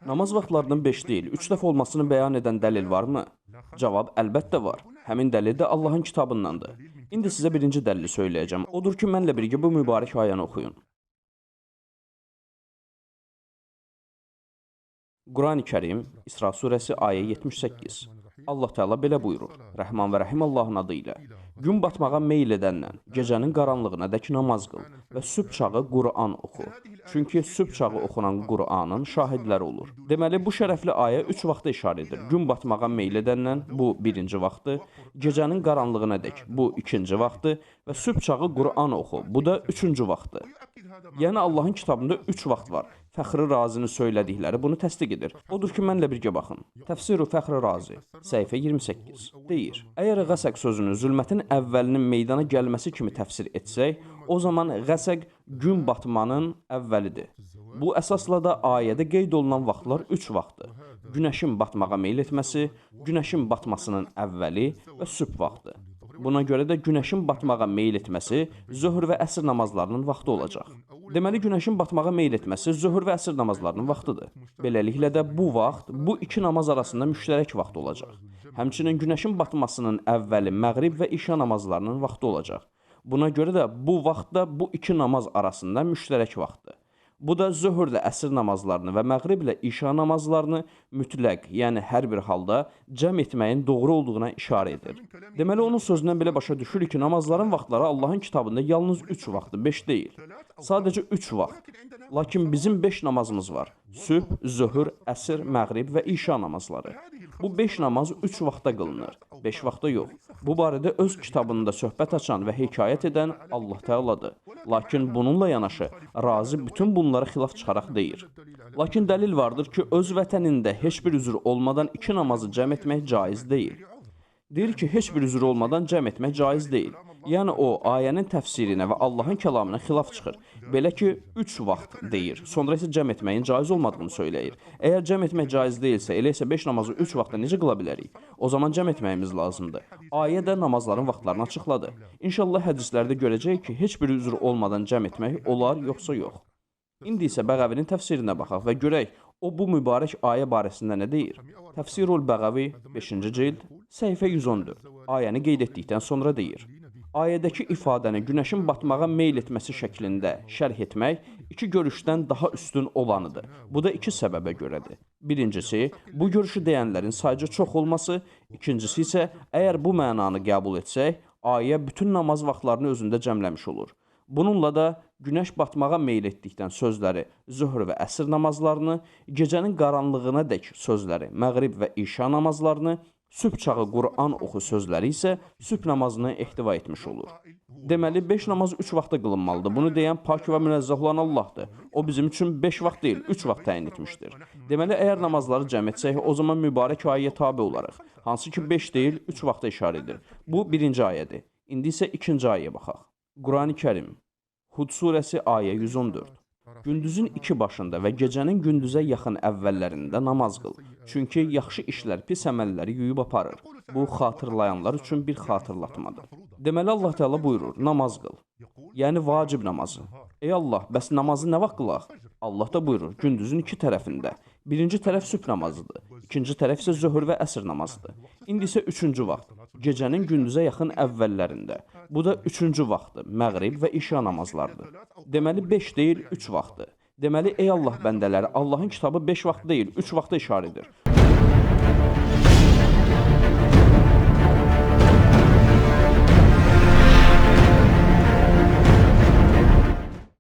Namaz vaxtlarının 5 deyil, 3 dəfə olmasını bəyan edən dəlil varmı? Cavab əlbəttə var. Həmin dəlil də Allahın kitabındandır. İndi sizə birinci dəlili söyləyəcəm. Odur ki, mənlə birgə bu mübarək ayəni oxuyun. Qurani-Kərim, İsra surəsi ayə 78. Allah Teala belə buyurur: Rəhman və Rəhim Allahın adı ilə. Gün batmağa meyl edənlə, gecənin qaranlığına dək namaz qıl və sübh çağı Qur'an oxu. Çünki sübh çağı oxunan Qur'anın şahidləri olur. Deməli, bu şərəfli ayə 3 vaxta işarə edir. Gün batmağa meyl edənlə, bu birinci vaxtı, gecənin qaranlığına dək, bu ikinci vaxtı və sübh çağı Qur'an oxu, bu da üçüncü vaxtı. Yəni Allahın kitabında 3 vaxt var. Fəxri Razinin söylədikləri bunu təsdiq edir. Odur ki, mənlə birgə baxın. Təfsir-ü Fəxri Razi, səhifə 28 deyir: Əgər qəsəq sözünü zülmətin əvvəlinin meydana gəlməsi kimi təfsir etsək, o zaman qəsəq gün batmanın əvvəlidir. Bu əsasla da ayədə qeyd olunan vaxtlar 3 vaxtdır. Günəşin batmağa meyl etməsi, günəşin batmasının əvvəli və sübh vaxtı. Buna görə də günəşin batmağa meyl etməsi zöhr və əsr namazlarının vaxtı olacaq. Deməli, günəşin batmağa meyl etməsi zöhr və əsr namazlarının vaxtıdır. Beləliklə də bu vaxt, bu iki namaz arasında müştərək vaxt olacaq. Həmçinin günəşin batmasının əvvəli məğrib və işa namazlarının vaxtı olacaq. Buna görə də bu vaxtda bu iki namaz arasında müştərək vaxtdır. Bu da zöhrlə əsr namazlarını və məğriblə işa namazlarını mütləq, yəni hər bir halda cəm etməyin doğru olduğuna işarə edir. Deməli, onun sözündən belə başa düşürük ki, namazların vaxtları Allahın kitabında yalnız 3 vaxtdır, 5 deyil. Sadəcə 3 vaxt. Lakin bizim 5 namazımız var. Sübh, zöhr, əsr, məğrib və işa namazları. Bu 5 namaz 3 vaxtda qılınır, 5 vaxtda yox. Bu barədə öz kitabında söhbət açan və hekayət edən Allah Teala'dır. Lakin bununla yanaşı, Razi bütün bunlara xilaf çıxaraq deyir. Lakin dəlil vardır ki, öz vətənində heç bir üzr olmadan 2 namazı cəm etmək caiz deyil. Deyir ki, heç bir üzr olmadan cəm etmək caiz deyil. Yəni o, ayənin təfsirinə və Allahın kəlamına xilaf çıxır. Belə ki, 3 vaxt deyir, sonra isə cəm etməyin caiz olmadığını söyləyir. Əgər cəm etmək caiz deyilsə, elə isə 5 namazı 3 vaxtda necə qıla bilərik? O zaman cəm etməyimiz lazımdır. Ayə də namazların vaxtlarını açıqladı. İnşallah hədislərdə görəcəyik ki, heç bir üzr olmadan cəm etmək olar, yoxsa yox. İndi isə Bəğavinin təfsirinə baxaq və görək, o bu mübarək ayə barəsində nə deyir? Təfsirul Bəğavi 5-ci cild, səhifə 114, ayəni qeyd etdikdən sonra deyir: Ayədəki ifadəni günəşin batmağa meyl etməsi şəklində şərh etmək iki görüşdən daha üstün olanıdır. Bu da 2 səbəbə görədir. Birincisi, bu görüşü deyənlərin sayca çox olması, ikincisi isə, əgər bu mənanı qəbul etsək, ayə bütün namaz vaxtlarını özündə cəmləmiş olur. Bununla da günəş batmağa meyl etdikdən sözləri zöhr və əsr namazlarını, gecənin qaranlığına dək sözləri məğrib və işa namazlarını, sübh çağı Qur'an oxu sözləri isə sübh namazını ehtiva etmiş olur. Deməli, 5 namaz 3 vaxtda qılınmalıdır. Bunu deyən pak və münəzzəh olan Allahdır. O bizim üçün 5 vaxt deyil, 3 vaxt təyin etmişdir. Deməli, əgər namazları cəm etsək, o zaman mübarək ayəyə tabi olarıq. Hansı ki 5 deyil, 3 vaxta işarə edir. Bu birinci ayədir. İndi isə ikinci ayəyə baxaq. Qurani-Kərim, Hud surəsi ayə 114. Gündüzün 2 başında və gecənin gündüzə yaxın əvvəllərində namaz qıl. Çünki yaxşı işlər pis əməlləri yuyub aparır. Bu, xatırlayanlar üçün bir xatırlatmadır. Deməli, Allah Teala buyurur, namaz qıl. Yəni, vacib namazı. Ey Allah, bəs namazı nə vaxt qılaq? Allah da buyurur, gündüzün 2 tərəfində. Birinci tərəf sübh namazıdır, ikinci tərəf isə zöhr və əsr namazıdır. İndi isə 3-cü vaxt, gecənin gündüzə yaxın əvvəllərində. Bu da 3-cü vaxtdır, məğrib və işa namazlardır. Deməli, 5 deyil, 3 vaxtdır. Deməli, ey Allah bəndələri, Allahın kitabı 5 vaxt deyil, 3 vaxta işarə edir.